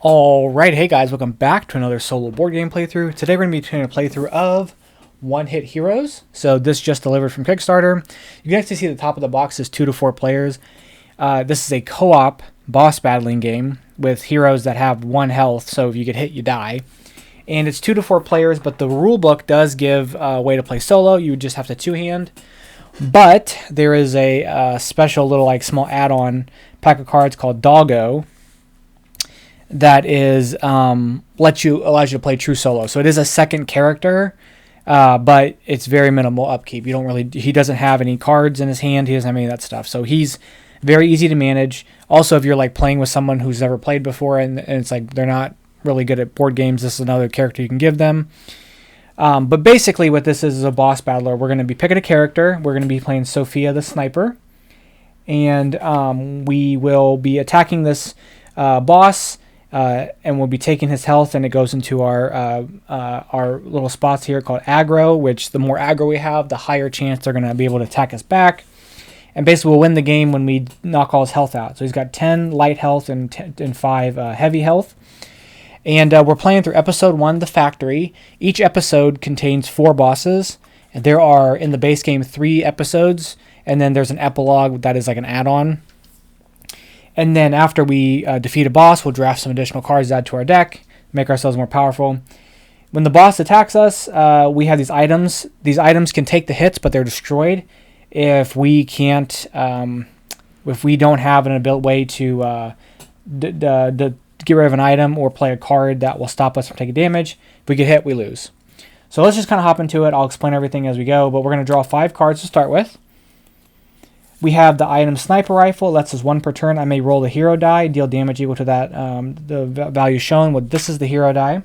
Alright, hey guys, welcome back to another solo board game playthrough. Today we're going to be doing a playthrough of One Hit Heroes. So this just delivered from Kickstarter. You can actually see the top of the box is 2 to 4 players. This is a co-op boss battling game with heroes that have 1 health, so if you get hit, you die. And it's 2 to 4 players, but the rulebook does give a way to play solo. You would just have to two-hand. But there is a special little small add-on pack of cards called Doggo that is allows you to play true solo. So it is a second character, but it's very minimal upkeep. He doesn't have any cards in his hand. He doesn't have any of that stuff. So he's very easy to manage. Also, if you're playing with someone who's never played before and it's they're not really good at board games, this is another character you can give them. But basically what this is a boss battler. We're going to be picking a character. We're going to be playing Sophia the Sniper. And we will be attacking this boss. And we'll be taking his health, and it goes into our little spots here called aggro, which the more aggro we have, the higher chance they're going to be able to attack us back. And basically we'll win the game when we knock all his health out. So he's got 10 light health and 5 heavy health. And we're playing through episode 1, The Factory. Each episode contains 4 bosses. And there are, in the base game, 3 episodes. And then there's an epilogue that is like an add-on. And then after we defeat a boss, we'll draft some additional cards to add to our deck, make ourselves more powerful. When the boss attacks us, we have these items. These items can take the hits, but they're destroyed if we can't, if we don't have an way to get rid of an item or play a card that will stop us from taking damage. If we get hit, we lose. So let's just kind of hop into it. I'll explain everything as we go, but we're going to draw 5 cards to start with. We have the item Sniper Rifle. It lets us 1 per turn. I may roll the hero die, deal damage equal to that the value shown. Well, this is the hero die.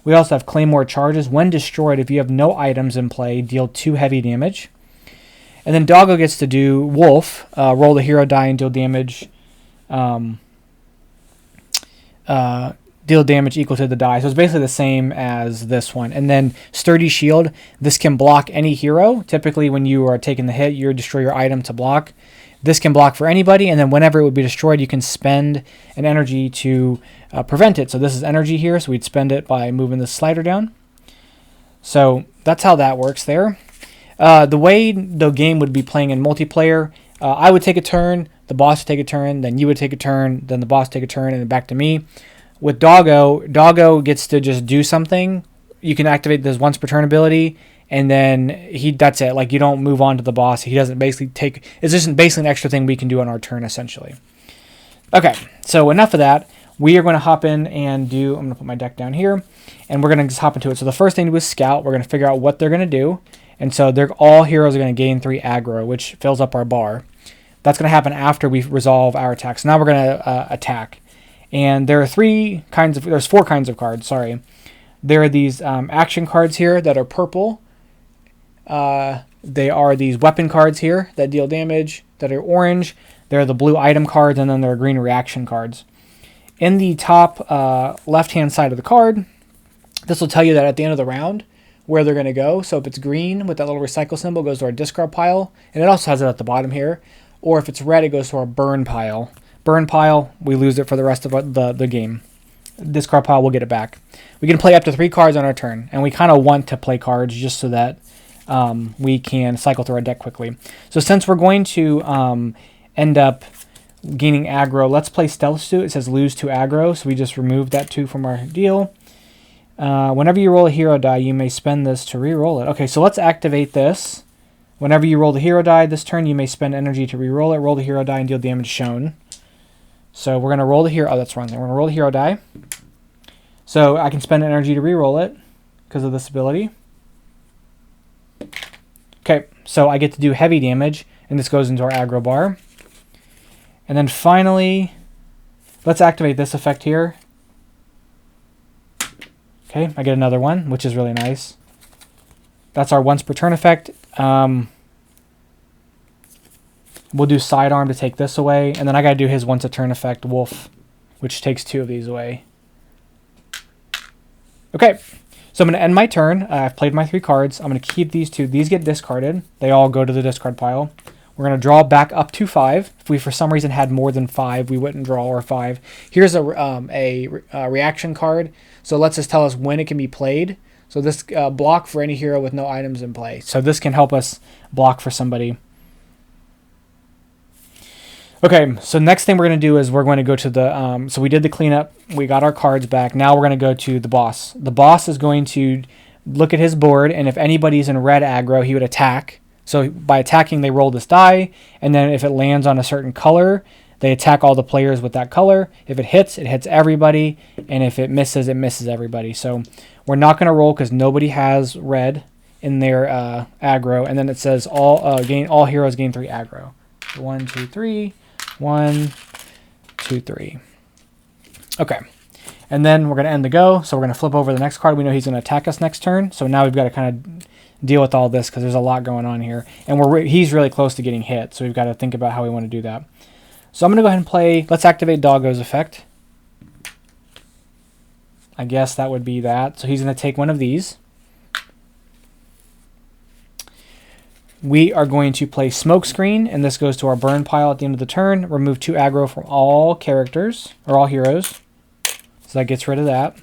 We also have Claymore Charges. When destroyed, if you have no items in play, deal 2 heavy damage. And then Doggo gets to do Wolf. Roll the hero die and deal damage. Deal damage equal to the die. So it's basically the same as this one. And then Sturdy Shield. This can block any hero. Typically when you are taking the hit, you destroy your item to block. This can block for anybody, and then whenever it would be destroyed, you can spend an energy to prevent it. So this is energy here, so we'd spend it by moving the slider down. So that's how that works there. The way the game would be playing in multiplayer, I would take a turn, the boss would take a turn, then you would take a turn, then the boss would take a turn, and then back to me. With Doggo gets to just do something. You can activate this once per turn ability, and then that's it. You don't move on to the boss. He doesn't basically take. It's just basically an extra thing we can do on our turn, essentially. Okay, so enough of that. We are going to hop in and do. I'm going to put my deck down here, and we're going to just hop into it. So the first thing to do is scout. We're going to figure out what they're going to do, and so all heroes are going to gain 3 aggro, which fills up our bar. That's going to happen after we resolve our attack. So now we're going to attack. And there are there's 4 kinds of cards, sorry. There are these action cards here that are purple. They are these weapon cards here that deal damage that are orange. There are the blue item cards, and then there are green reaction cards. In the top left-hand side of the card, this will tell you that at the end of the round where they're going to go. So if it's green with that little recycle symbol, it goes to our discard pile. And it also has it at the bottom here. Or if it's red, it goes to our burn pile. Burn pile, we lose it for the rest of the game. Discard pile, we'll get it back. We can play up to 3 cards on our turn, and we kind of want to play cards just so that we can cycle through our deck quickly. So since we're going to end up gaining aggro, let's play Stealth Suit. It says lose 2 aggro, so we just remove that 2 from our deal. Whenever you roll a hero die, you may spend this to re-roll it. Okay, so let's activate this. Whenever you roll the hero die this turn, you may spend energy to re-roll it. Roll the hero die and deal damage shown. So we're going to roll the hero. Oh, that's wrong thing. We're going to roll the hero die. So I can spend energy to re-roll it because of this ability. Okay, so I get to do heavy damage, and this goes into our aggro bar. And then finally, let's activate this effect here. Okay, I get another one, which is really nice. That's our once per turn effect. We'll do sidearm to take this away. And then I got to do his once a turn effect, Wolf, which takes 2 of these away. Okay, so I'm going to end my turn. I've played my 3 cards. I'm going to keep these 2. These get discarded. They all go to the discard pile. We're going to draw back up to 5. If we for some reason had more than 5, we wouldn't draw our 5. Here's a reaction card. So it lets us tell us when it can be played. So this block for any hero with no items in play. So this can help us block for somebody. Okay, so next thing we're going to do is we're going to go to the, so we did the cleanup, we got our cards back, now we're going to go to the boss. The boss is going to look at his board, and if anybody's in red aggro, he would attack. So by attacking, they roll this die, and then if it lands on a certain color, they attack all the players with that color. If it hits everybody, and if it misses everybody. So we're not going to roll because nobody has red in their aggro, and then it says all heroes gain 3 aggro. 1, 2, 3. 1, 2, 3. Okay. And then we're going to end the go. So we're going to flip over the next card. We know he's going to attack us next turn. So now we've got to kind of deal with all this because there's a lot going on here. And he's really close to getting hit. So we've got to think about how we want to do that. So I'm going to go ahead and play. Let's activate Doggo's effect. I guess that would be that. So he's going to take one of these. We are going to play Smokescreen, and this goes to our burn pile at the end of the turn. Remove 2 aggro from all characters, or all heroes. So that gets rid of that.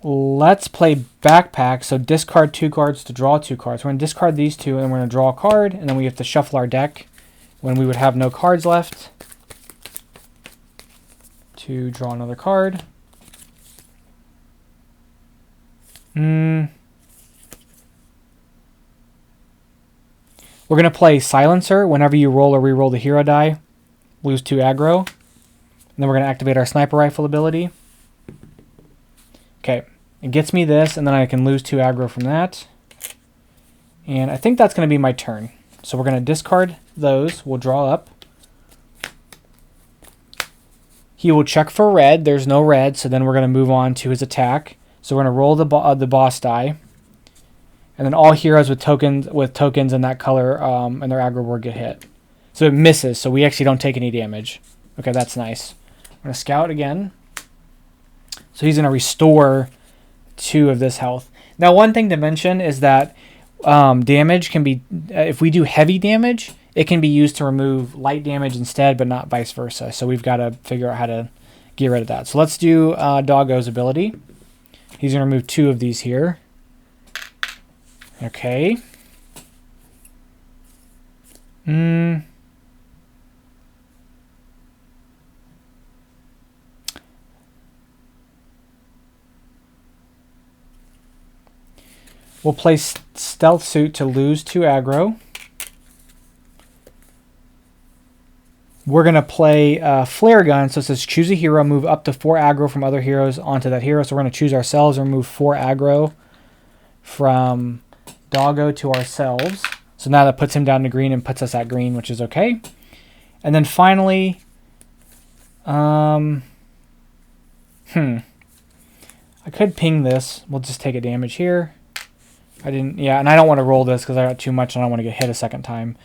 Let's play Backpack, so discard 2 cards to draw 2 cards. We're going to discard these 2, and we're going to draw a card, and then we have to shuffle our deck when we would have no cards left to draw another card. We're going to play Silencer. Whenever you roll or re-roll the hero die, lose 2 aggro. And then we're going to activate our sniper rifle ability. Okay, it gets me this, and then I can lose 2 aggro from that. And I think that's going to be my turn. So we're going to discard those. We'll draw up. He will check for red. There's no red, so then we're going to move on to his attack. So we're going to roll the boss die. And then all heroes with tokens in that color and their aggro board get hit. So it misses, so we actually don't take any damage. Okay, that's nice. I'm going to scout again. So he's going to restore 2 of this health. Now, one thing to mention is that damage can be, if we do heavy damage, it can be used to remove light damage instead, but not vice versa. So we've got to figure out how to get rid of that. So let's do Doggo's ability. He's going to remove 2 of these here. Okay. We'll play Stealth Suit to lose 2 aggro. We're going to play Flare Gun. So it says choose a hero, move up to 4 aggro from other heroes onto that hero. So we're going to choose ourselves and remove 4 aggro from Doggo to ourselves. So now that puts him down to green and puts us at green, which is okay. And then finally, I could ping this. We'll just take a damage here. And I don't want to roll this because I got too much and I don't want to get hit a second time.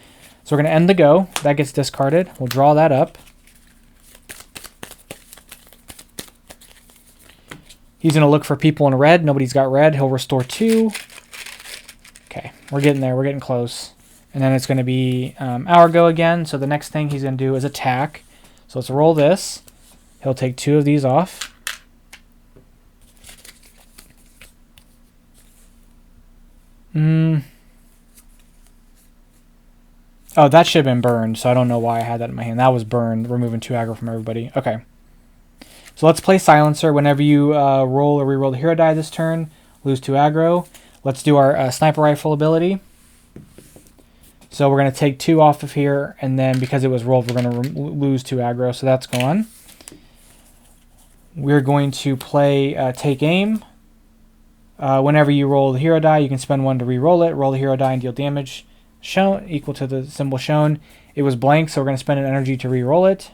So we're going to end the go. That gets discarded. We'll draw that up. He's going to look for people in red. Nobody's got red. He'll restore 2. Okay, we're getting there. We're getting close. And then it's going to be our go again. So the next thing he's going to do is attack. So let's roll this. He'll take 2 of these off. Oh, that should have been burned, so I don't know why I had that in my hand. That was burned, removing 2 aggro from everybody. Okay. So let's play Silencer. Whenever you roll or re-roll the hero die this turn, lose 2 aggro. Let's do our sniper rifle ability. So we're going to take 2 off of here, and then because it was rolled, we're going to lose 2 aggro, so that's gone. We're going to play Take Aim. Whenever you roll the hero die, you can spend 1 to re-roll it. Roll the hero die and deal damage shown equal to the symbol shown. It was blank, so we're going to spend an energy to re-roll it.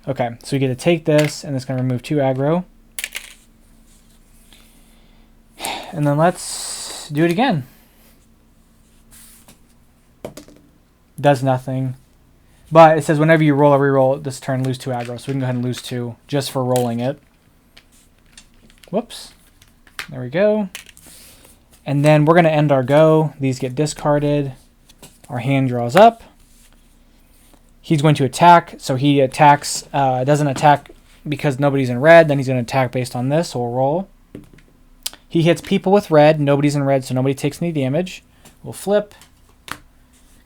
Okay, so we get to take this, and it's going to remove 2 aggro. And then let's do it again. Does nothing. But it says whenever you roll or re-roll this turn, lose 2 aggro. So we can go ahead and lose 2 just for rolling it. Whoops. There we go. And then we're going to end our go. These get discarded. Our hand draws up. He's going to attack. So he attacks, doesn't attack because nobody's in red. Then he's going to attack based on this. So we'll roll. He hits people with red. Nobody's in red, so nobody takes any damage. We'll flip.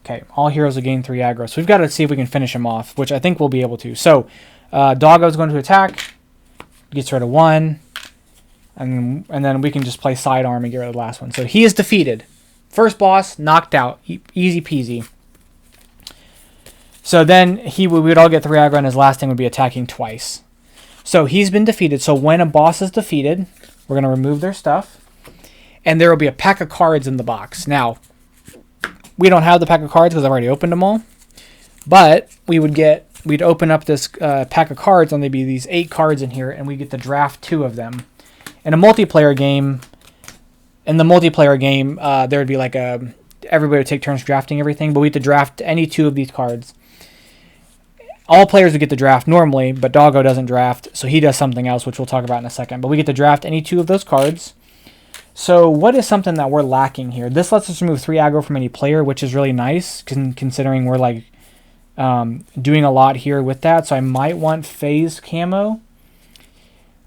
Okay, all heroes will gain 3 aggro. So we've got to see if we can finish him off, which I think we'll be able to. So Doggo's going to attack. Gets rid of 1. And then we can just play sidearm and get rid of the last one. So he is defeated. First boss, knocked out. Easy peasy. So then we would all get 3 aggro, and his last thing would be attacking twice. So he's been defeated. So when a boss is defeated, we're going to remove their stuff. And there will be a pack of cards in the box. Now, we don't have the pack of cards because I've already opened them all. But we'd open up this pack of cards, and there'd be these 8 cards in here, and we get to draft 2 of them. In the multiplayer game, there would be like everybody would take turns drafting everything, but we had to draft any 2 of these cards. All players would get to draft normally, but Doggo doesn't draft, so he does something else, which we'll talk about in a second. But we get to draft any 2 of those cards. So what is something that we're lacking here? This lets us remove 3 aggro from any player, which is really nice, considering we're like doing a lot here with that. So I might want phase camo.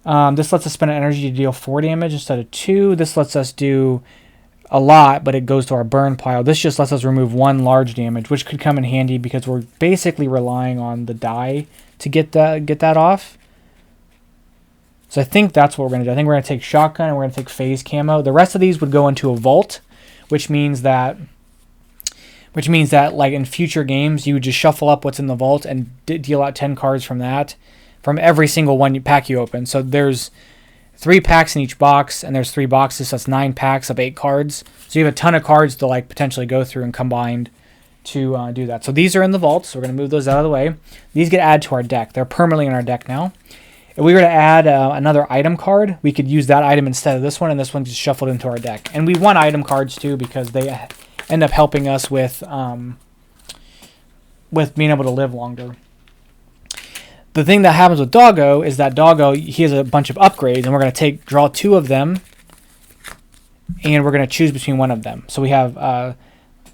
This lets us spend an energy to deal 4 damage instead of 2. This lets us do a lot, but it goes to our burn pile. This just lets us remove 1 large damage, which could come in handy because we're basically relying on the die to get that off. So I think that's what we're going to do. I think we're going to take shotgun and we're going to take phase camo. The rest of these would go into a vault, which means that like in future games, you would just shuffle up what's in the vault and deal out 10 cards from that, from every single pack you open. So there's 3 packs in each box, and there's 3 boxes, so that's 9 packs of 8 cards. So you have a ton of cards to like potentially go through and combine to do that. So these are in the vault, so we're going to move those out of the way. These get added to our deck. They're permanently in our deck now. If we were to add another item card, we could use that item instead of this one, and this one just shuffled into our deck. And we want item cards too because they end up helping us with being able to live longer. The thing that happens with Doggo is that Doggo, he has a bunch of upgrades, and we're going to draw 2 of them, and we're going to choose between one of them. So we have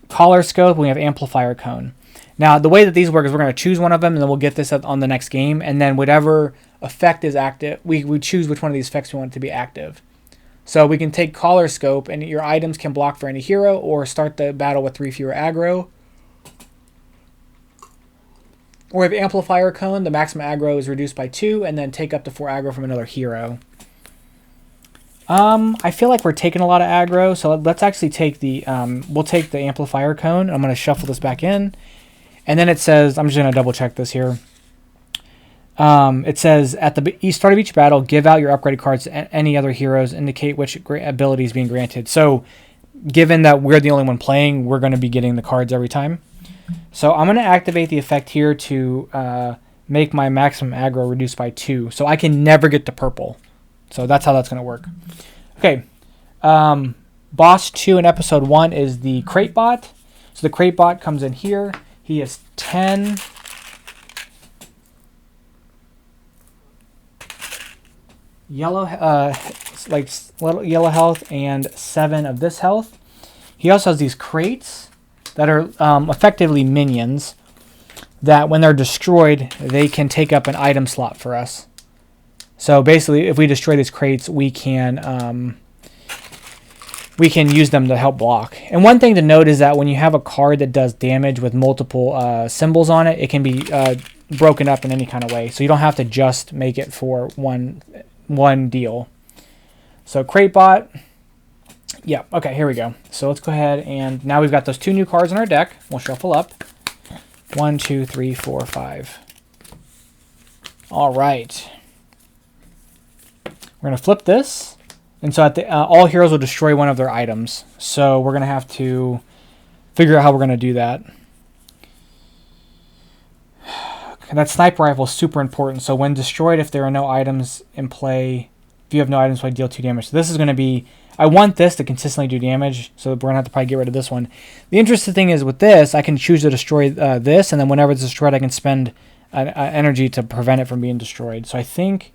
Collar Scope, and we have Amplifier Cone. Now, the way that these work is we're going to choose one of them, and then we'll get this on the next game, and then whatever effect is active, we choose which one of these effects we want it to be active. So we can take Collar Scope, and your items can block for any hero, or start the battle with 3 fewer aggro. Or if Amplifier Cone, the maximum aggro is reduced by 2, and then take up to 4 aggro from another hero. I feel like we're taking a lot of aggro, so let's actually take we'll take the Amplifier Cone. I'm going to shuffle this back in. And then it says, I'm just going to double check this here. It says, at the start of each battle, give out your upgraded cards to any other heroes, indicate which ability is being granted. So, given that we're the only one playing, we're going to be getting the cards every time. So, I'm going to activate the effect here to make my maximum aggro reduced by 2. So, I can never get to purple. So, that's how that's going to work. Okay. Boss 2 in episode 1 is the Crate Bot. So, the Crate Bot comes in here. He has 10 yellow yellow health and 7 of this health. He also has these crates that are effectively minions that when they're destroyed, they can take up an item slot for us. So basically, if we destroy these crates, we can use them to help block. And one thing to note is that when you have a card that does damage with multiple symbols on it, it can be broken up in any kind of way. So you don't have to just make it for one deal. So Crate Bot. Yeah, okay, here we go. So let's go ahead, and now we've got those 2 new cards in our deck. We'll shuffle up. 1, 2, 3, 4, 5. All right. We're going to flip this. And so all heroes will destroy one of their items. So we're going to have to figure out how we're going to do that. And that sniper rifle is super important. So when destroyed, if there are no items in play, if you have no items, I deal 2 damage. So this is going to be, I want this to consistently do damage. So we're going to have to probably get rid of this one. The interesting thing is with this, I can choose to destroy this. And then whenever it's destroyed, I can spend energy to prevent it from being destroyed. So I think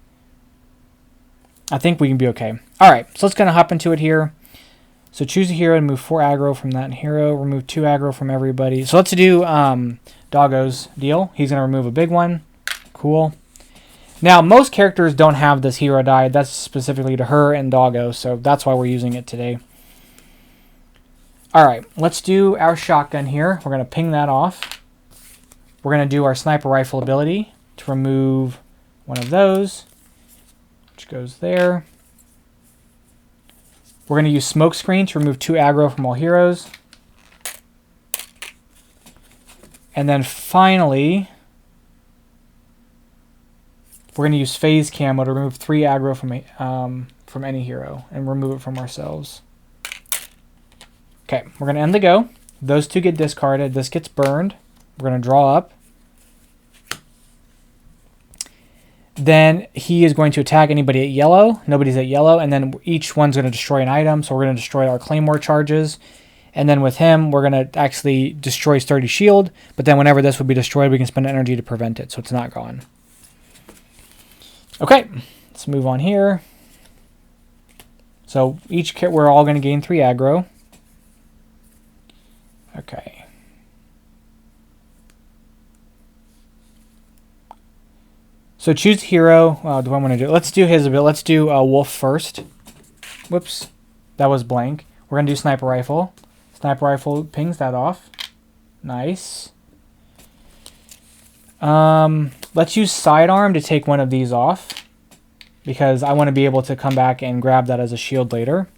I think we can be okay. All right, so let's kind of hop into it here. So choose a hero and move 4 aggro from that hero. Remove 2 aggro from everybody. So let's do Doggo's deal. He's going to remove a big one. Cool. Now, most characters don't have this hero die. That's specifically to her and Doggo, so that's why we're using it today. All right, let's do our shotgun here. We're going to ping that off. We're going to do our sniper rifle ability to remove one of those, which goes there. We're going to use smoke screen to remove 2 aggro from all heroes. And then finally, we're going to use phase camo to remove 3 aggro from any hero and remove it from ourselves. Okay, we're going to end the go. Those 2 get discarded. This gets burned. We're going to draw up. Then he is going to attack anybody at yellow. Nobody's at yellow. And then each one's going to destroy an item. So we're going to destroy our claymore charges. And then with him, we're going to actually destroy Sturdy Shield. But then whenever this would be destroyed, we can spend energy to prevent it. So it's not gone. Okay, let's move on here. So we're all going to gain 3 aggro. Okay. So choose hero. Do I want to do? Let's do his ability. Let's do Wolf first. Whoops, that was blank. We're gonna do sniper rifle. Sniper rifle pings that off. Nice. Let's use sidearm to take one of these off because I want to be able to come back and grab that as a shield later.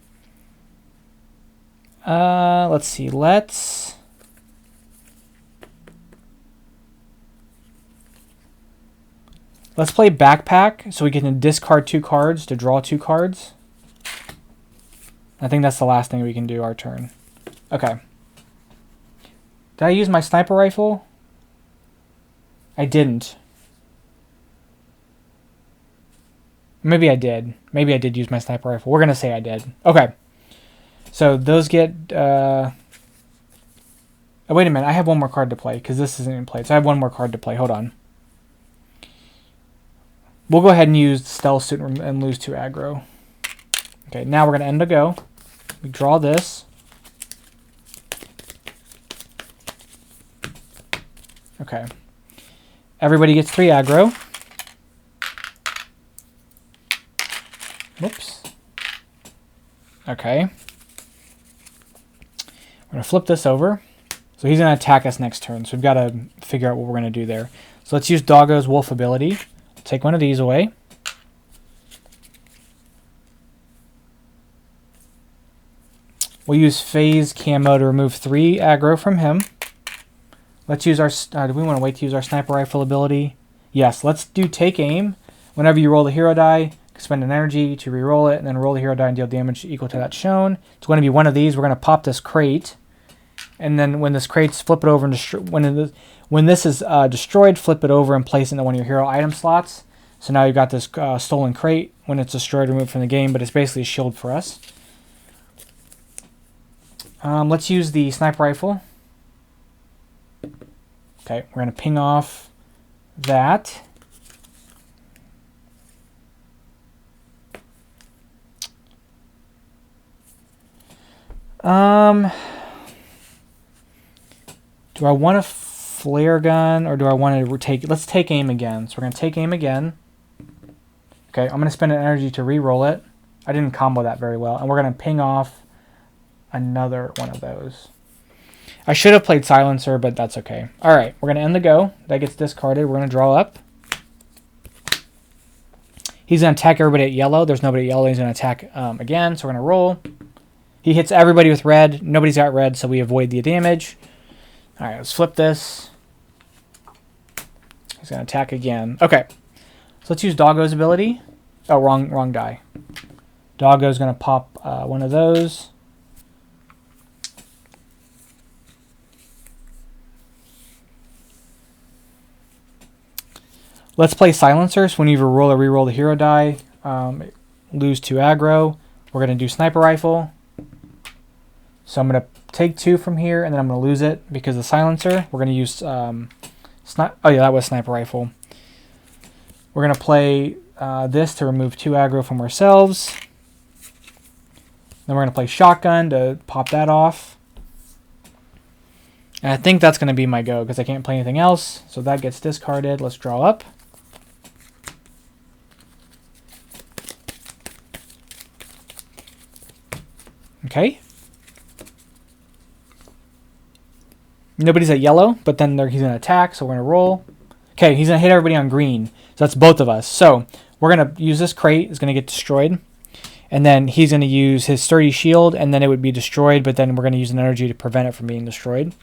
Let's see. Let's play backpack so we can discard 2 cards to draw 2 cards. I think that's the last thing we can do our turn. Okay. Did I use my sniper rifle? I didn't. Maybe I did. Maybe I did use my sniper rifle. We're going to say I did. Okay. So those get... Oh, wait a minute. I have one more card to play because this isn't in play. So I have one more card to play. Hold on. We'll go ahead and use Stealth Suit and lose 2 aggro. Okay, now we're going to end the go. We draw this. Okay. Everybody gets 3 aggro. Whoops. Okay. We're going to flip this over. So he's going to attack us next turn. So we've got to figure out what we're going to do there. So let's use Doggo's Wolf ability. Take one of these away. We'll use phase camo to remove 3 aggro from him. Let's use our... do we want to wait to use our sniper rifle ability? Yes, let's do take aim. Whenever you roll the hero die, spend an energy to re-roll it, and then roll the hero die and deal damage equal to that shown. It's going to be one of these. We're going to pop this crate. And then when this crate's, flip it over and when this is destroyed, flip it over and place it into one of your hero item slots. So now you've got this stolen crate. When it's destroyed, removed from the game, but it's basically a shield for us. Let's use the sniper rifle. Okay, we're going to ping off that. Do I want a flare gun or do I want to take... Let's take aim again. So we're going to take aim again. Okay, I'm going to spend an energy to re-roll it. I didn't combo that very well. And we're going to ping off another one of those. I should have played Silencer, but that's okay. All right, we're going to end the go. That gets discarded. We're going to draw up. He's going to attack everybody at yellow. There's nobody at yellow. He's going to attack again, so we're going to roll. He hits everybody with red. Nobody's got red, so we avoid the damage. All right, let's flip this. He's going to attack again. Okay, so let's use Doggo's ability. Oh, wrong die. Doggo's going to pop one of those. Let's play Silencer. So when you roll or re-roll the hero die, lose 2 aggro. We're going to do Sniper Rifle. So I'm going to take 2 from here, and then I'm going to lose it because of the Silencer. We're going to use... oh yeah, that was Sniper Rifle. We're going to play this to remove 2 aggro from ourselves. Then we're going to play shotgun to pop that off. And I think that's going to be my go because I can't play anything else. So that gets discarded. Let's draw up. Okay. Nobody's at yellow, but then he's going to attack, so we're going to roll. Okay, he's going to hit everybody on green. So that's both of us. So we're going to use this crate. It's going to get destroyed. And then he's going to use his sturdy shield, and then it would be destroyed, but then we're going to use an energy to prevent it from being destroyed.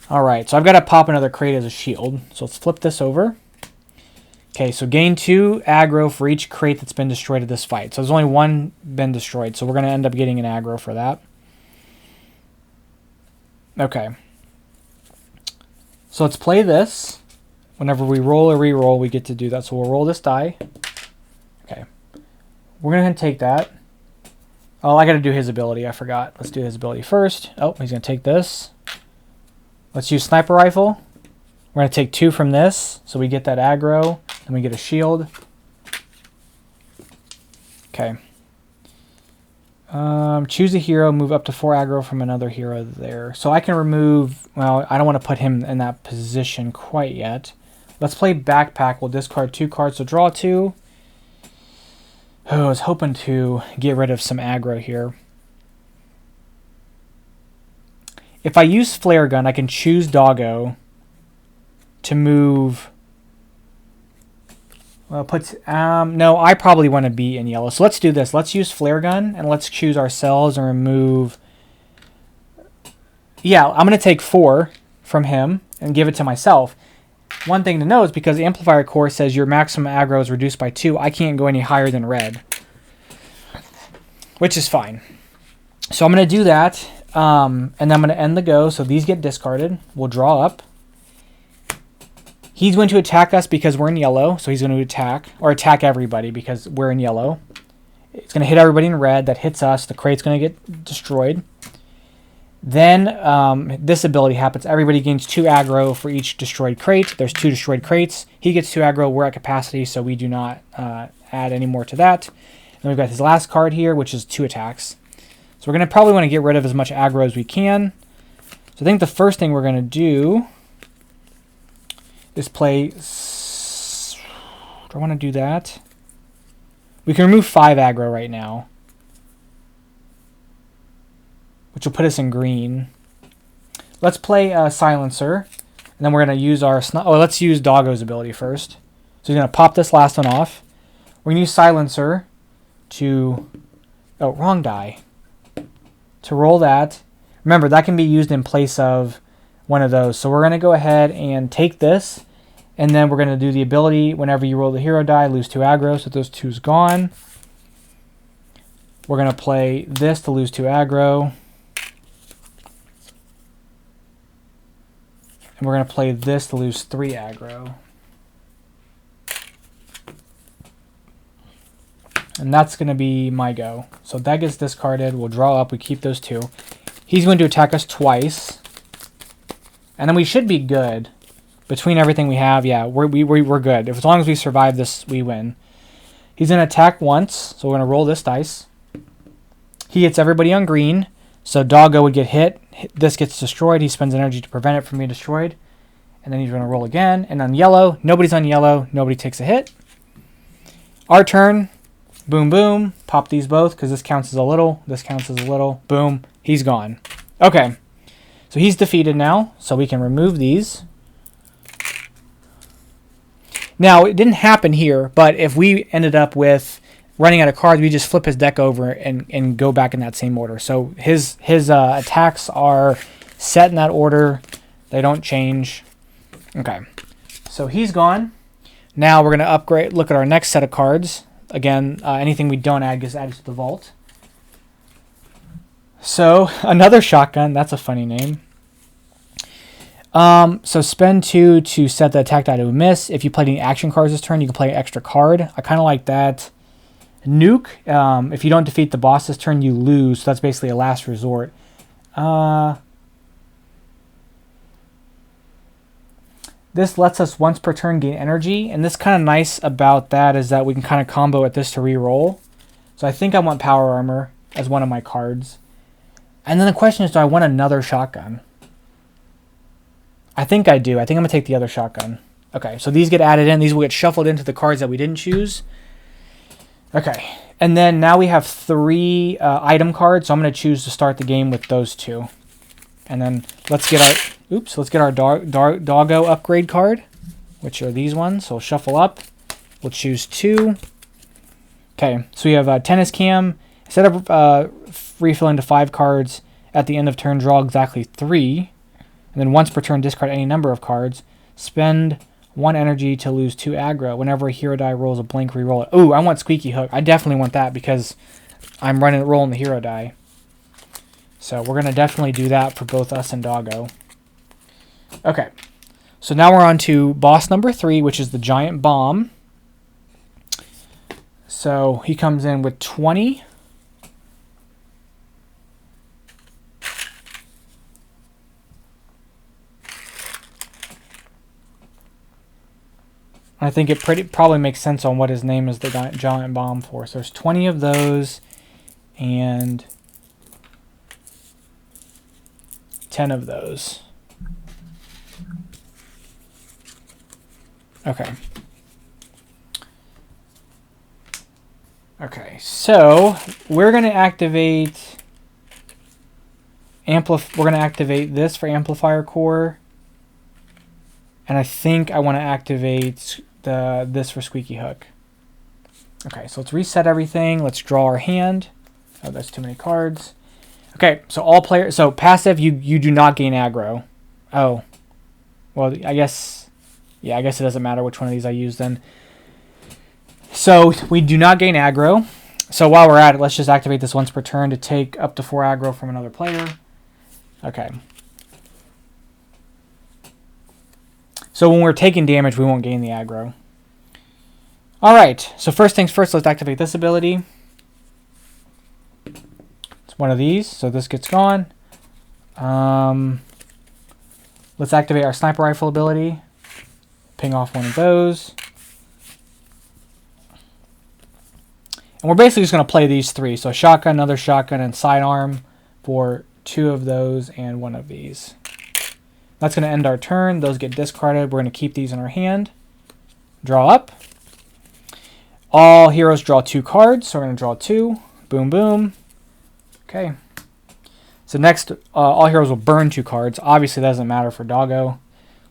All right, so I've got to pop another crate as a shield. So let's flip this over. Okay, so gain 2 aggro for each crate that's been destroyed at this fight. So there's only 1 been destroyed, so we're going to end up getting an aggro for that. Okay. So let's play this. Whenever we roll or re-roll, we get to do that. So we'll roll this die. Okay. We're going to take that. Oh, I got to do his ability. I forgot. Let's do his ability first. Oh, he's going to take this. Let's use sniper rifle. We're going to take 2 from this, so we get that aggro, and we get a shield. Okay. Choose a hero, move up to 4 aggro from another hero there. So I can remove, well, I don't want to put him in that position quite yet. Let's play backpack. We'll discard 2 cards, so draw 2. Oh, I was hoping to get rid of some aggro here. If I use flare gun, I can choose Doggo to move. Well, no, I probably want to be in yellow. So let's do this. Let's use flare gun and let's choose ourselves and remove. Yeah, I'm going to take 4 from him and give it to myself. One thing to know is because the amplifier core says your maximum aggro is reduced by 2, I can't go any higher than red, which is fine. So I'm going to do that, and then I'm going to end the go. So these get discarded. We'll draw up. He's going to attack us because we're in yellow, so he's going to attack everybody because we're in yellow. It's going to hit everybody in red. That hits us. The crate's going to get destroyed. Then this ability happens. Everybody gains 2 aggro for each destroyed crate. There's 2 destroyed crates. He gets 2 aggro. We're at capacity, so we do not add any more to that. Then we've got his last card here, which is 2 attacks. So we're going to probably want to get rid of as much aggro as we can. So I think the first thing we're going to do is play. Do I want to do that? We can remove 5 aggro right now, which will put us in green. Let's play Silencer, and then we're going to use our... let's use Doggo's ability first. So he's going to pop this last one off. We're going to use Silencer to... Oh, wrong die. To roll that. Remember, that can be used in place of one of those. So we're going to go ahead and take this, and then we're going to do the ability. Whenever you roll the hero die, lose 2 aggro, so those 2's gone. We're going to play this to lose 2 aggro. And we're going to play this to lose 3 aggro. And that's going to be my go. So that gets discarded. We'll draw up. We keep those 2. He's going to attack us twice. And then we should be good. Between everything we have, yeah, we're good. As long as we survive this, we win. He's going to attack once. So we're going to roll this dice. He hits everybody on green. So Doggo would get hit. This gets destroyed. He spends energy to prevent it from being destroyed. And then he's going to roll again. And on yellow, nobody's on yellow. Nobody takes a hit. Our turn. Boom, boom. Pop these both because this counts as a little. This counts as a little. Boom. He's gone. Okay. So he's defeated now. So we can remove these. Now, it didn't happen here, but if we ended up with running out of cards, we just flip his deck over and go back in that same order. So his attacks are set in that order. They don't change. Okay. So he's gone. Now we're going to upgrade. Look at our next set of cards. Again, anything we don't add gets added to the vault. So another shotgun. That's a funny name. So spend 2 to set the attack die to a miss. If you play any action cards this turn, you can play an extra card. I kind of like that. Nuke. If you don't defeat the boss this turn, you lose. So that's basically a last resort. This lets us once per turn gain energy, and this kind of nice about that is that we can kind of combo at this to re-roll. So I think I want Power Armor as one of my cards. And then the question is, do I want another shotgun? I think I do. I think I'm going to take the other shotgun. Okay, so these get added in. These will get shuffled into the cards that we didn't choose. Okay, and then now we have 3 item cards, so I'm going to choose to start the game with those 2. And then let's get our doggo upgrade card, which are these ones. So we'll shuffle up. We'll choose 2. Okay, so we have Tennis Cam. Instead of refilling to 5 cards at the end of turn, draw exactly 3. And then once per turn, discard any number of cards. Spend 1 energy to lose 2 aggro. Whenever a hero die rolls a blank, reroll it. Ooh, I want Squeaky Hook. I definitely want that because I'm rolling the hero die. So we're going to definitely do that for both us and Doggo. Okay, so now we're on to boss number 3, which is the Giant Bomb. So he comes in with 20. I think it probably makes sense on what his name is the Giant Bomb for. So there's 20 of those and 10 of those. Okay. Okay, so we're going to activate we're going to activate this for Amplifier Core. And I think I want to activate this for Squeaky Hook. Okay, so let's reset everything. Let's draw our hand. Oh, that's too many cards. Okay, so all players. So passive, you do not gain aggro. Oh, well, I guess it doesn't matter which one of these I use then. So we do not gain aggro. So while we're at it, let's just activate this once per turn to take up to 4 aggro from another player. Okay. So when we're taking damage, we won't gain the aggro. Alright, so first things first, let's activate this ability. It's one of these, so this gets gone. Let's activate our Sniper Rifle ability. Ping off one of those. And we're basically just going to play these 3. So shotgun, another shotgun, and sidearm for 2 of those and 1 of these. That's going to end our turn. Those get discarded. We're going to keep these in our hand. Draw up. All heroes draw 2 cards. So we're going to draw 2. Boom, boom. Okay. So next, all heroes will burn 2 cards. Obviously, that doesn't matter for Doggo.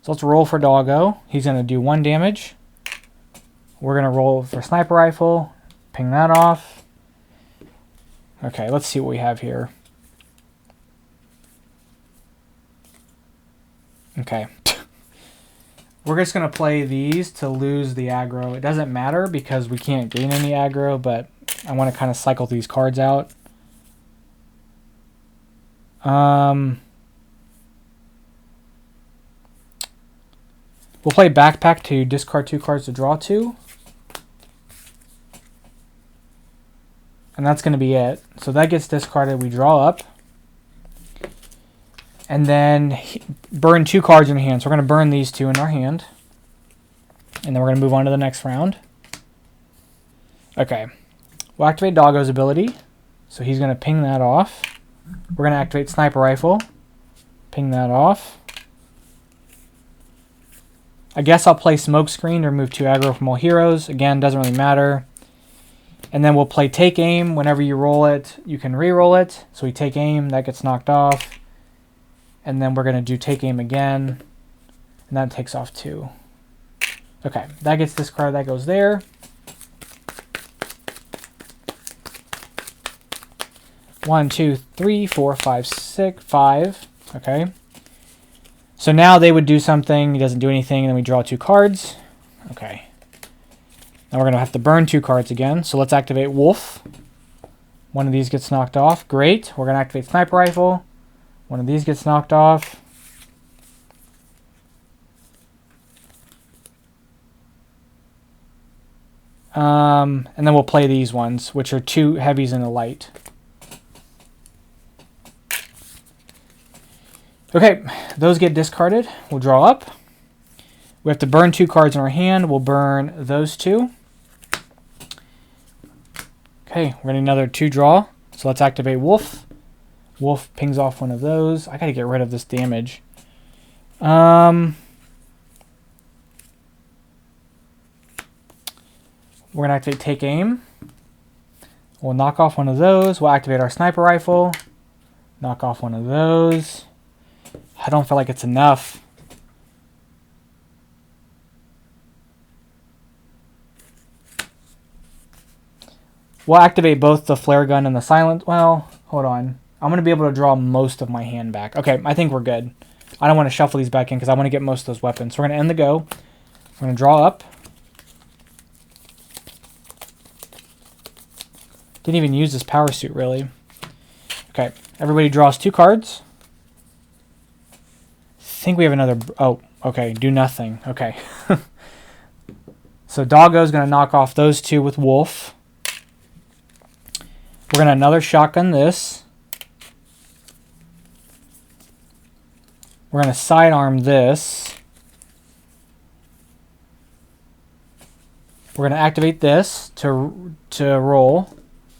So let's roll for Doggo. He's going to do 1 damage. We're going to roll for Sniper Rifle. Ping that off. Okay, let's see what we have here. Okay. We're just going to play these to lose the aggro. It doesn't matter because we can't gain any aggro, but I want to kind of cycle these cards out. We'll play Backpack to discard 2 cards to draw 2. And that's going to be it. So that gets discarded. We draw up. And then burn 2 cards in your hand. So we're going to burn these 2 in our hand. And then we're going to move on to the next round. Okay. We'll activate Doggo's ability. So he's going to ping that off. We're going to activate Sniper Rifle. Ping that off. I guess I'll play Smokescreen to remove 2 aggro from all heroes. Again, doesn't really matter. And then we'll play Take Aim. Whenever you roll it, you can re-roll it. So we take aim. That gets knocked off. And then we're going to do Take Aim again. And that takes off 2. Okay, that gets discarded. That goes there. One, two, three, four, five, six, 5. Okay. So now they would do something. He doesn't do anything. And then we draw 2 cards. Okay. Now we're going to have to burn 2 cards again. So let's activate Wolf. One of these gets knocked off. Great. We're going to activate Sniper Rifle. One of these gets knocked off. And then we'll play these ones, which are 2 heavies and a light. Okay, those get discarded. We'll draw up. We have to burn 2 cards in our hand. We'll burn those 2. Okay, we're getting another 2 draw. So let's activate Wolf. Wolf pings off one of those. I gotta get rid of this damage. We're gonna activate Take Aim. We'll knock off one of those. We'll activate our sniper rifle. Knock off one of those. I don't feel like it's enough. We'll activate both the flare gun and the silent. Well, hold on. I'm going to be able to draw most of my hand back. Okay, I think we're good. I don't want to shuffle these back in because I want to get most of those weapons. So we're going to end the go. We're going to draw up. Didn't even use this power suit, really. Okay, everybody draws 2 cards. I think we have another... Oh, okay, do nothing. Okay. So Doggo's going to knock off those 2 with Wolf. We're going to another shotgun this. We're going to sidearm this. We're going to activate this to roll.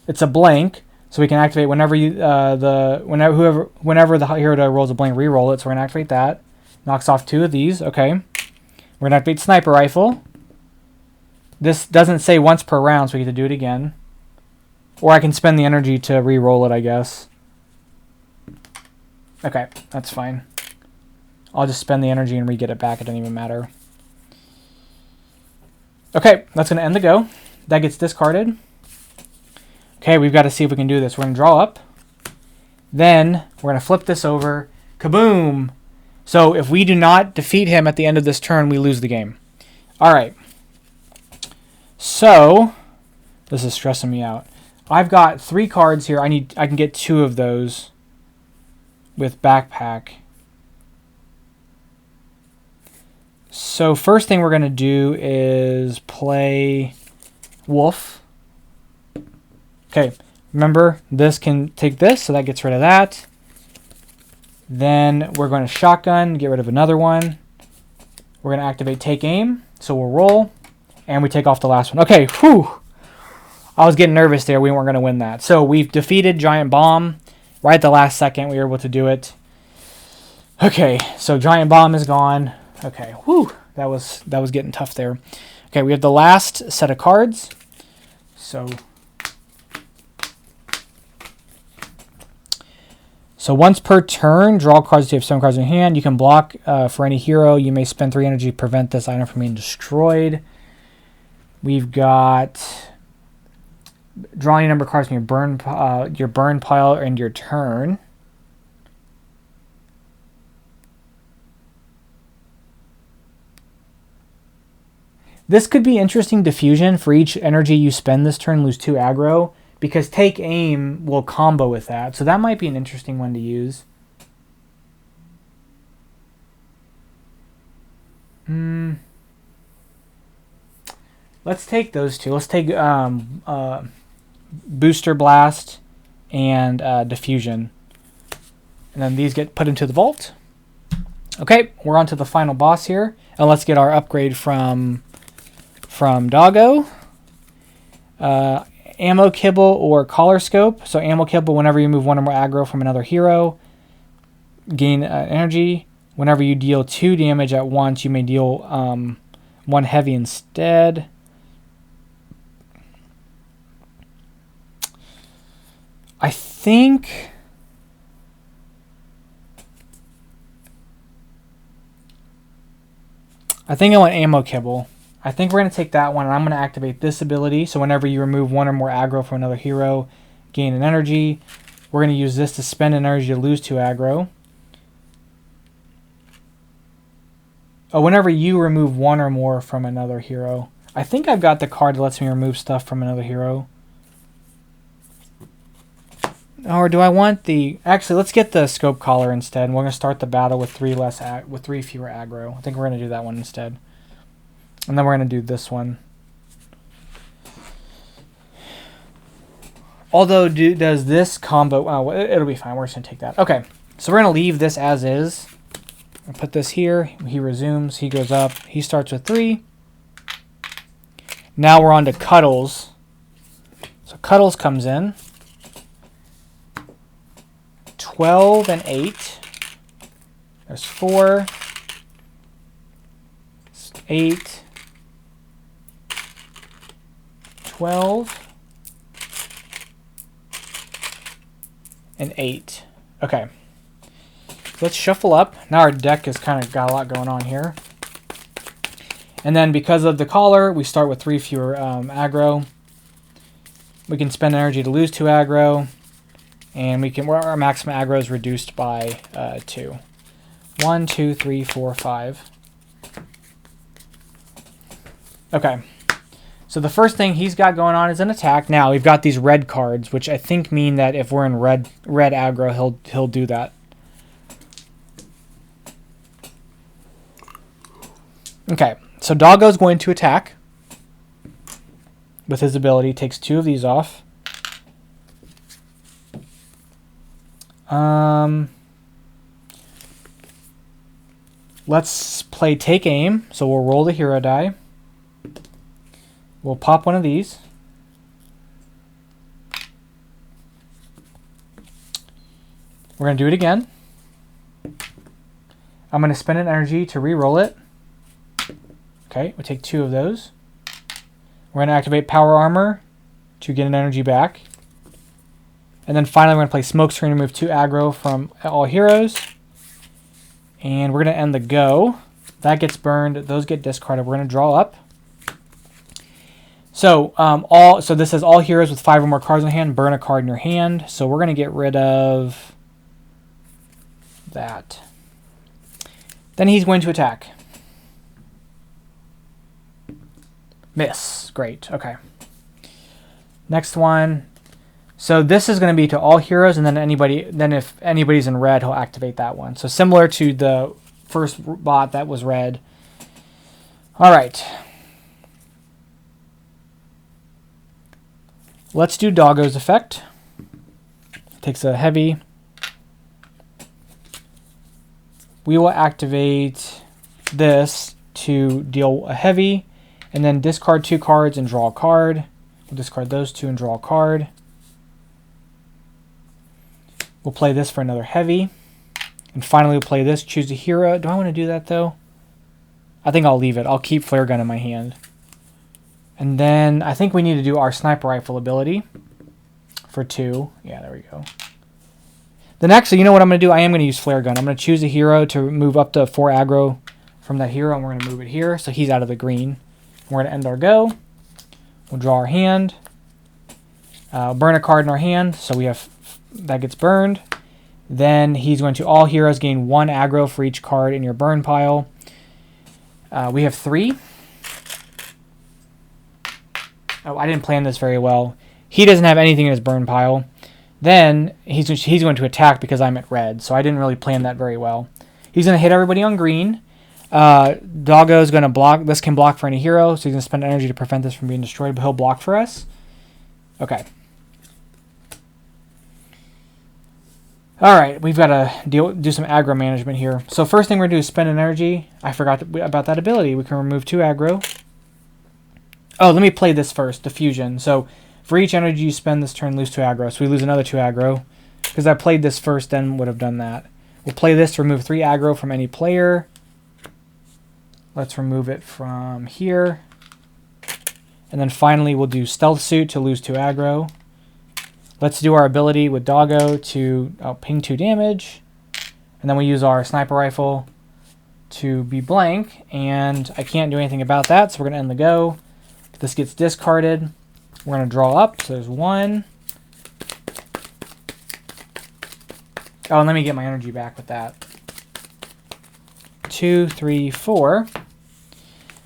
It's a blank, so we can activate whenever whenever the hero rolls a blank, re-roll it. So we're going to activate that. Knocks off 2 of these. Okay. We're going to activate sniper rifle. This doesn't say once per round, so we get to do it again. Or I can spend the energy to re-roll it, I guess. Okay, that's fine. I'll just spend the energy and re-get it back. It doesn't even matter. Okay, that's going to end the go. That gets discarded. Okay, we've got to see if we can do this. We're going to draw up. Then we're going to flip this over. Kaboom! So if we do not defeat him at the end of this turn, we lose the game. All right. So this is stressing me out. I've got 3 cards here. I can get 2 of those with backpack. So first thing we're going to do is play Wolf. Okay, remember this can take this, so that gets rid of that. Then we're going to shotgun, get rid of another one. We're going to activate Take Aim, so we'll roll, and we take off the last one. Okay, whew. I was getting nervous there. We weren't going to win that. So we've defeated Giant Bomb. Right at the last second, we were able to do it. Okay, so Giant Bomb is gone. Okay, whew. That was getting tough there. Okay, we have the last set of cards. So once per turn, draw cards if you have 7 cards in your hand. You can block for any hero. You may spend 3 energy to prevent this item from being destroyed. We've got drawing a number of cards from your burn pile and your turn. This could be interesting diffusion. For each energy you spend this turn, lose 2 aggro, because Take Aim will combo with that. So that might be an interesting one to use. Let's take those 2. Let's take Booster Blast and Diffusion. And then these get put into the vault. Okay, we're on to the final boss here. And let's get our upgrade from Doggo. Ammo Kibble or Collar Scope. So Ammo Kibble, whenever you move 1 or more aggro from another hero, gain energy. Whenever you deal 2 damage at once, you may deal 1 heavy instead. I think I want Ammo Kibble. I think we're going to take that one, and I'm going to activate this ability. So whenever you remove 1 or more aggro from another hero, gain an energy. We're going to use this to spend an energy to lose 2 aggro. Oh, whenever you remove 1 or more from another hero. I think I've got the card that lets me remove stuff from another hero. Or do I want the... Actually, let's get the Scope Collar instead. And we're going to start the battle with 3 fewer aggro. I think we're going to do that one instead. And then we're going to do this one. Although, does this combo... Oh, it'll be fine. We're just going to take that. Okay, so we're going to leave this as is. I'll put this here. He resumes. He goes up. He starts with 3. Now we're on to Cuddles. So Cuddles comes in. 12 and 8. There's 4. 8. 12. And 8. Okay. Let's shuffle up. Now our deck has kind of got a lot going on here. And then because of the collar, we start with 3 fewer aggro. We can spend energy to lose 2 aggro. And we can, our maximum aggro is reduced by 2. 1, 2, 3, 4, 5. Okay. So the first thing he's got going on is an attack. Now we've got these red cards, which I think mean that if we're in red aggro, he'll do that. Okay, so Doggo's going to attack with his ability. Takes 2 of these off. Let's play Take Aim. So we'll roll the hero die. We'll pop one of these. We're going to do it again. I'm going to spend an energy to re-roll it. Okay, we take 2 of those. We're going to activate Power Armor to get an energy back. And then finally, we're going to play Smokescreen to remove 2 aggro from all heroes. And we're going to end the go. That gets burned. Those get discarded. We're going to draw up. So so this says all heroes with 5 or more cards in hand, burn a card in your hand. So we're going to get rid of that. Then he's going to attack. Miss. Great. Okay. Next one. So this is going to be to all heroes, and then if anybody's in red, he'll activate that one. So similar to the first bot that was red. All right. Let's do Doggo's effect. Takes a heavy. We will activate this to deal a heavy, and then discard 2 cards and draw a card. We'll discard those 2 and draw a card. We'll play this for another heavy. And finally, we'll play this, choose a hero. Do I want to do that, though? I think I'll leave it. I'll keep Flare Gun in my hand. And then I think we need to do our Sniper Rifle ability for 2. Yeah, there we go. Then actually, you know what I'm going to do? I am going to use Flare Gun. I'm going to choose a hero to move up to 4 aggro from that hero, and we're going to move it here, so he's out of the green. We're going to end our go. We'll draw our hand. Burn a card in our hand, so we have that gets burned. Then he's going to all heroes gain 1 aggro for each card in your burn pile. We have 3. Oh, I didn't plan this very well. He doesn't have anything in his burn pile. Then he's going to attack because I'm at red, so I didn't really plan that very well. He's going to hit everybody on green. Doggo is going to block. This can block for any hero, so he's going to spend energy to prevent this from being destroyed, but he'll block for us. Okay. All right, we've got to do some aggro management here. So first thing we're going to do is spend an energy. I forgot about that ability. We can remove 2 aggro. Oh, let me play this first, Diffusion. So for each energy you spend this turn, lose 2 aggro. So we lose another 2 aggro. Because I played this first, then would have done that. We'll play this to remove 3 aggro from any player. Let's remove it from here. And then finally we'll do Stealth Suit to lose 2 aggro. Let's do our ability with Doggo to ping 2 damage. And then we use our Sniper Rifle to be blank. And I can't do anything about that, so we're going to end the go. This gets discarded. We're going to draw up. So there's 1. Oh, and let me get my energy back with that. 2, 3, 4.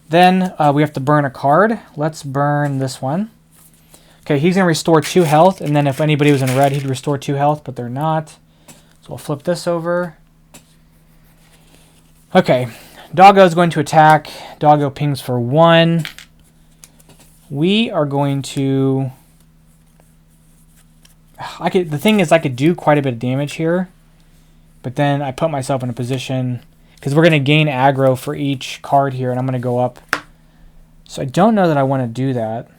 Then we have to burn a card. Let's burn this one. Okay, he's going to restore 2 health, and then if anybody was in red, he'd restore 2 health, but they're not. So we'll flip this over. Okay, Doggo is going to attack. Doggo pings for 1. We are going to... The thing is, I could do quite a bit of damage here, but then I put myself in a position... because we're going to gain aggro for each card here, and I'm going to go up. So I don't know that I want to do that.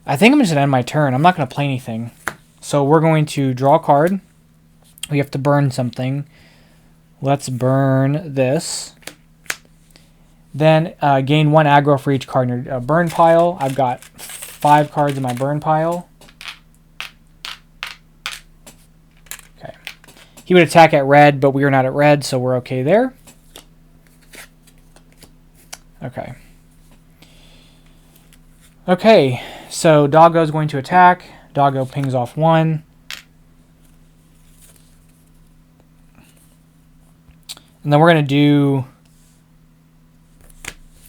I think I'm just going to end my turn. I'm not going to play anything. So we're going to draw a card. We have to burn something. Let's burn this. Then gain 1 aggro for each card in your burn pile. I've got 5 cards in my burn pile. Okay. He would attack at red, but we are not at red, so we're okay there. Okay. Okay, so Doggo is going to attack. Doggo pings off 1. And then we're going to do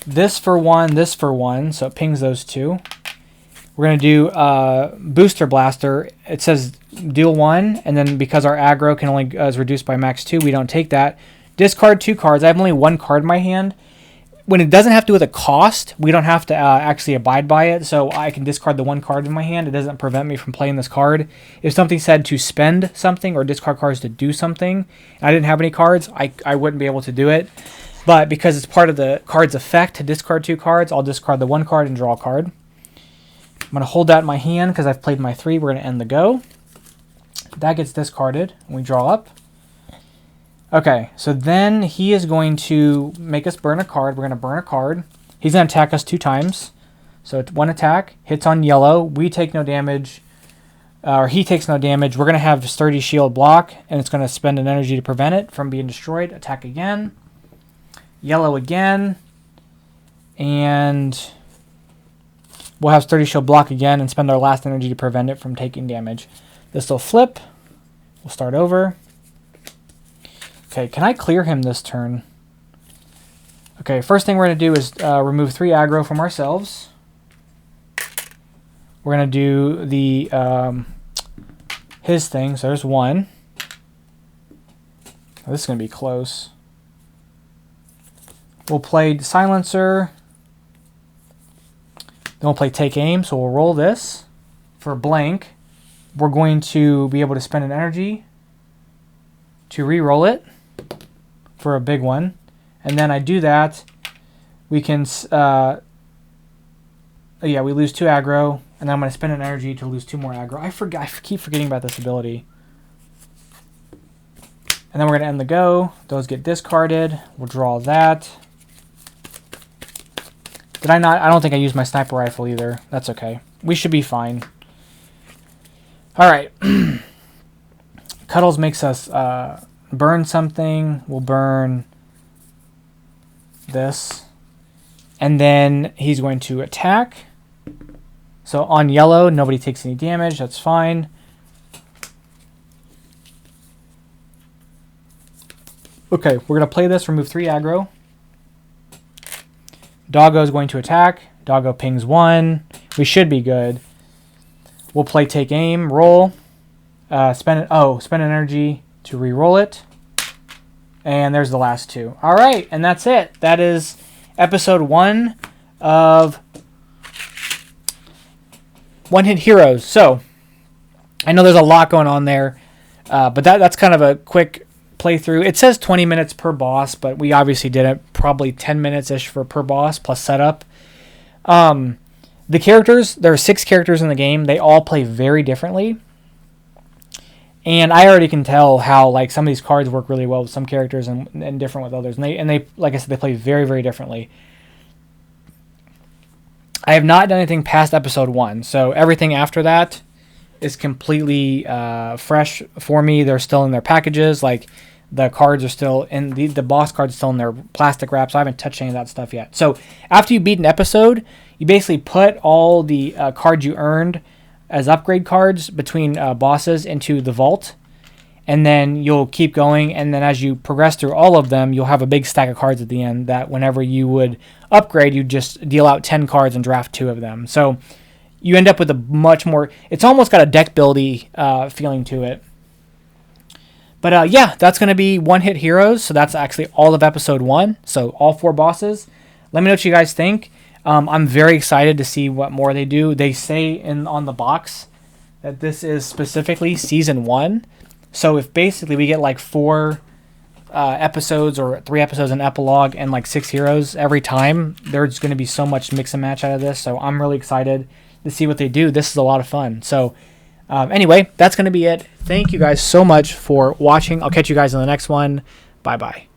this for 1, this for 1, so it pings those 2. We're going to do Booster Blaster. It says deal 1, and then because our aggro can only is reduced by max 2, we don't take that. Discard 2 cards. I have only 1 card in my hand. When it doesn't have to do with a cost, we don't have to actually abide by it, so I can discard the 1 card in my hand. It doesn't prevent me from playing this card. If something said to spend something or discard cards to do something, and I didn't have any cards, I wouldn't be able to do it. But because it's part of the card's effect to discard 2 cards, I'll discard the 1 card and draw a card. I'm going to hold that in my hand because I've played my 3. We're going to end the go. That gets discarded, and we draw up. Okay, so then he is going to make us burn a card. We're going to burn a card. He's going to attack us 2 times. So it's 1 attack, hits on yellow. We take no damage, or he takes no damage. We're going to have Sturdy Shield block, and it's going to spend an energy to prevent it from being destroyed. Attack again. Yellow again. And we'll have Sturdy Shield block again and spend our last energy to prevent it from taking damage. This will flip. We'll start over. Okay, can I clear him this turn? Okay, first thing we're going to do is remove 3 aggro from ourselves. We're going to do the his thing, so there's 1. Oh, this is going to be close. We'll play Silencer. Then we'll play Take Aim, so we'll roll this. For blank, we're going to be able to spend an energy to re-roll it for a big one, and then I do that, we can we lose 2 aggro, and then I'm going to spend an energy to lose 2 more aggro. I keep forgetting about this ability. And then we're going to end the go. Those get discarded. We'll draw that. Did I not? I don't think I used my sniper rifle either. That's okay. We should be fine. All right. Cuddles makes us burn something. We'll burn this. And then he's going to attack. So on yellow, nobody takes any damage. That's fine. Okay, we're going to play this. Remove 3 aggro. Doggo is going to attack. Doggo pings 1. We should be good. We'll play Take Aim. Roll. Spend an energy to re-roll it. And there's the last 2. All right, and that's it. That is episode 1 of One Hit Heroes. So I know there's a lot going on there, but that's kind of a quick playthrough. It says 20 minutes per boss, but we obviously did it probably 10 minutes-ish for per boss plus setup. The characters, there are 6 characters in the game. They all play very differently. And I already can tell how like some of these cards work really well with some characters and different with others. And they like I said, they play very, very differently. I have not done anything past episode 1, so everything after that is completely fresh for me. They're still in their packages. Like the cards are still in the boss cards are still in their plastic wrap. So I haven't touched any of that stuff yet. So after you beat an episode, you basically put all the cards you earned as upgrade cards between bosses into the vault, and then you'll keep going, and then as you progress through all of them, you'll have a big stack of cards at the end that whenever you would upgrade, you just deal out 10 cards and draft 2 of them. So you end up with a much more, it's almost got a deck buildy feeling to it. But yeah, that's going to be One Hit Heroes, so that's actually all of episode 1, so all 4 bosses. Let me know what you guys think. I'm very excited to see what more they do. They say on the box that this is specifically Season 1. So if basically we get like 4 episodes or 3 episodes in epilogue and like 6 heroes every time, there's going to be so much mix and match out of this. So I'm really excited to see what they do. This is a lot of fun. So anyway, that's going to be it. Thank you guys so much for watching. I'll catch you guys in the next one. Bye bye.